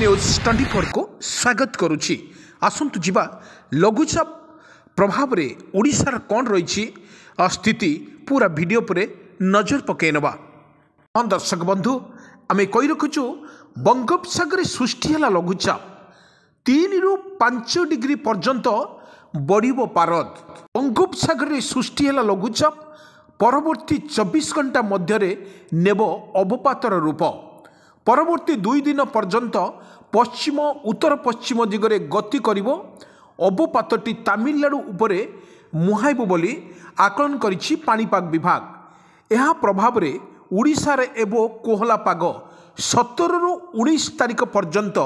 News 24 को स्वागत करुच्ची। आसंतु जिबा लघुचाप प्रभाव रे ओडिशार कौन रही स्थिति पूरा वीडियो पर नजर पकईनवा। हाँ दर्शक बंधु, आम कही रखुचु बंगोपसागर सृष्टि है लघुचाप 3 ରୁ 5 डिग्री पर्यंत बढ़िबो पारद। बंगोपसागर सृष्टि है लघुचाप परवर्ती 24 घंटा मध्य नेब अवपातर रूप। परवर्ती 2 दिन पर्यंत पश्चिम उत्तर पश्चिम दिगरे गति करिवो। अवपातटी तमिलनाडु उपरे मुहाइबो बोली आकलन करिछि पाणीपाग विभाग। यह प्रभाव रे उड़ीसा रे एबो कोहला पाग 17 ରୁ 19 तारिख पर्यंत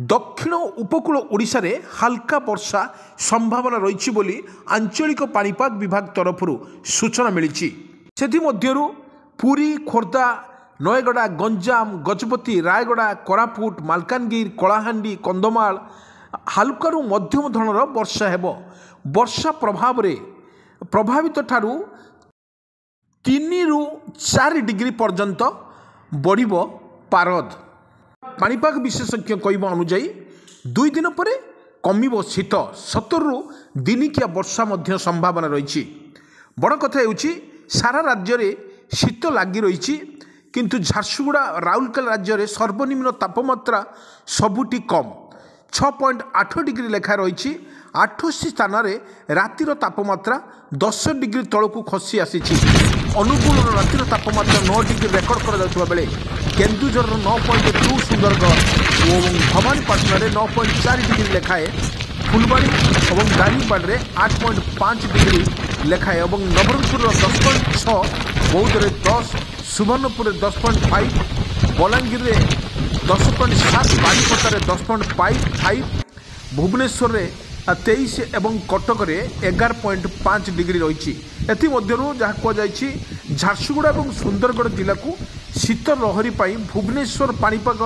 दक्षिण उपकूल ओडिशा रे हल्का वर्षा संभावना रही बोली आंचलिक पाणीपाग विभाग तरफरु सूचना मिली। सेथि मध्यरु पुरी, खोर्धा, नयगड़ा, गंजाम, गजपति, रायगड़ा, कोरापुट, मालकानगिरी, कलाहांडी, कंधमाल हल्कारू मध्यम धरणर वर्षा हेबो। वर्षा प्रभाव रे प्रभावित ठारू 3 ରୁ 4 डिग्री पर्यंत बढ़िबो पारद। पाणीपाग विशेषज्ञ कहवा अनुजाई 2 दिन पर कमिबो शीत। 17 ରୁ दिनिकिया वर्षा मध्य संभावना रही। बड़ कथा हेउछि सारा राज्य रे शीत लगी रही, किंतु झारसुगुड़ा राउरकेला राज्य रे सर्वनिम्न तापमात्रा सबुठी कम 6.8 डिग्री लेखा रही। 88 स्थान रे रातिर तापमात्रा 10 डिग्री तलू खसी आसी। अनुगुल रातिर तापमात्रा 9 डिग्री रेकर्ड कर बेले केन्दुझर 9.2, सुंदरगढ़ और भवानीपाटना रे 9.4 डिग्री लेखाए, फुलबाड़ी और दारिंगबाड़ी रे 8.5 डिग्री लेखाए और नवरंगपुर 10.6, बौद्ध रे 10, सुवर्णपुर 10.5, बलांगीर रे 10.7, बारीपदा रे 10.5, भुवनेश्वर रे 23 एवं कटक रे 11.5 डिग्री रही। एमध्यु जहाँ कहुई झारसुगुड़ा और सुंदरगढ़ जिला को शीत लहरी पाई भुवनेश्वर पाणीपाग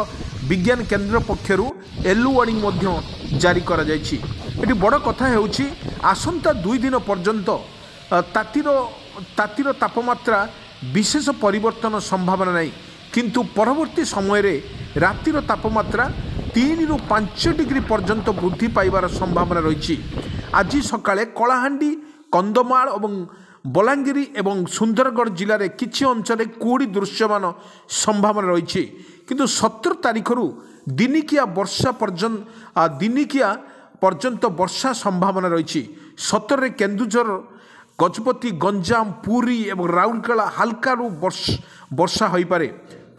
विज्ञान केन्द्र पक्षर येलो वार्निंग जारी करा जायछि। एटी बड़ कथा हेउछि आसंता 2 दिन पर्यंत तातीर तापमात्रा विशेष परिवर्तन संभावना नहीं, किंतु परवर्ती समय रे रातिर तापमात्रा 3 ରୁ 5 डिग्री पर्यंत वृद्धि पाइबार संभावना रही। आज सकाळे कलाहांडी, कंधमाल और बलांगीरी एवं सुंदरगढ़ जिले में किछि अंचल कुहुड़ी दृश्यमान संभावना रही, किंतु 17 तारिख रु दिनिकिया पर्यंत वर्षा संभावना रही। 17 रे केन्दुझर, गजपति, गंजाम, पुरी और राउरकेला हल्कारु वर्षा हो पारे,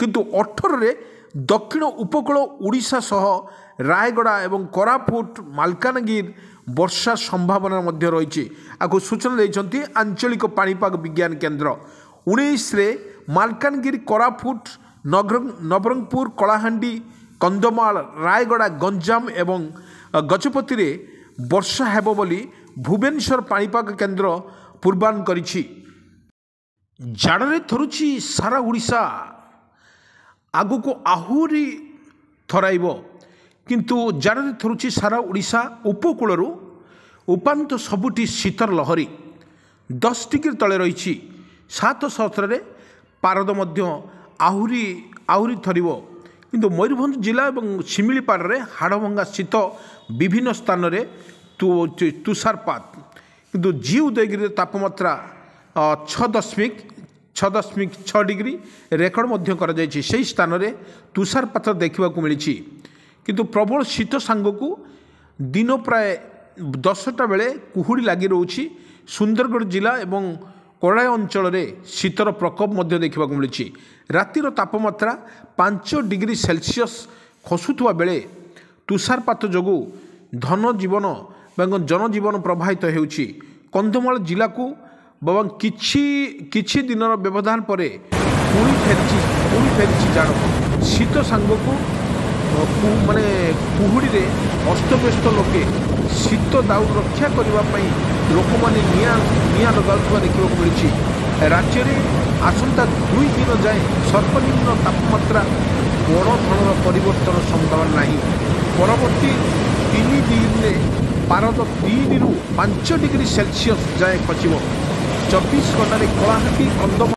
किंतु 18 रे दक्षिण उपकूल ओडिशा सह रायगड़ा और कोरापुट, मालकानगिरी वर्षा संभावना मध्य रही। आपको सूचना देते आंचलिक पाणीपाग विज्ञान केन्द्र। 19 रे मालकानगिरी, कोरापुट, नवरंगपुर, कलाहांडी, कंधमाल, रायगड़ा, गंजाम एवं गजपति रे वर्षा हेबो बोली भुवनेश्वर पाणीपाग केन्द्र पूर्वानुमान करिछि। जाड़े थरुछि सारा ओडिशा, आगु को आहुरी थराइब, किंतु जाड़े थरुछि सारा ओडिशा। उपकूल उपांत सबुठी शीतर लहरी 10 डिग्री तले रही। 7 सहस्र पारद मध्य आहुरी थरिब, किंतु मयूरभंज जिला और शिमिलीपाड़ रे हाड़भंगा शीत विभिन्न स्थान रे तुषारपात, किंतु जी उदयगिरी तापमात्रा 6.6 डिग्री रेकर्ड मध्य करा जायछि। सेही स्थान रे तुषारपात देखा मिली, किंतु प्रबल शीत सांगकू दिन प्राय 10टा बेले कुहुड़ी लगी रही। सुंदरगढ़ जिला और कोड़ाय अंचल रे शीतर प्रकोप मध्य देखा मिली। रातिर तापमात्रा 5 डिग्री सेल्सियस खसुवा बेले तुषारपात जोगु धनजीवन और जनजीवन प्रभावित होउछि। कंधमाल जिला को किछि दिन व्यवधान पर पुणी फेरी जाड़ शीत सांगकू माने कुहुड़ी रे अस्तव्यस्त लोके शीत दाउ रक्षा करने लोक मैंने निया लगाउथबा देखा मिली। राज्य में आसंता 2 दिन जाए सर्वनिम्न तापमात्रा बड़ धरण परिवर्तन संभावना नहीं। परवर्ती 3 दिन में पारद 3 ରୁ 5 डिग्री सेल्सियस जाए खसिब। 24 घंटे कलाहांडी, कंधमाल